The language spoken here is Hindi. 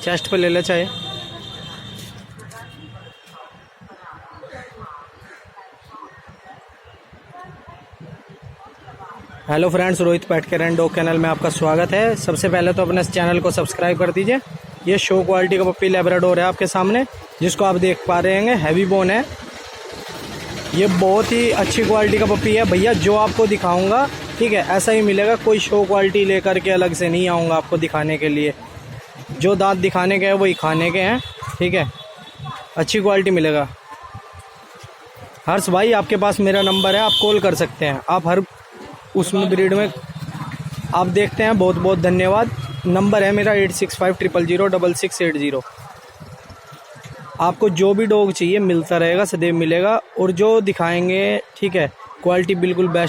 चेस्ट पे ले ले चाहे। Hello friends, Rohit pet care and dog kennel में आपका स्वागत है। सबसे पहले तो अपने इस चैनल को सब्सक्राइब कर दीजिए। ये शो क्वालिटी का पप्पी लैब्राडोर है आपके सामने, जिसको आप देख पा रहे हैं, हैवी बोन है। ये बहुत ही अच्छी क्वालिटी का पप्पी है भैया। जो आपको दिखाऊंगा ठीक है ऐसा ही मिलेगा, कोई शो क्वालिटी लेकर के अलग से नहीं आऊँगा आपको दिखाने के लिए। जो दांत दिखाने के हैं वही खाने के हैं, ठीक है। अच्छी क्वालिटी मिलेगा। हर्ष भाई, आपके पास मेरा नंबर है, आप कॉल कर सकते हैं। आप हर उसमें ब्रीड में आप देखते हैं। बहुत बहुत धन्यवाद। नंबर है मेरा 8650006680। आपको जो भी डॉग चाहिए मिलता रहेगा, सदैव मिलेगा। और जो दिखाएंगे ठीक है, क्वालिटी बिल्कुल बेस्ट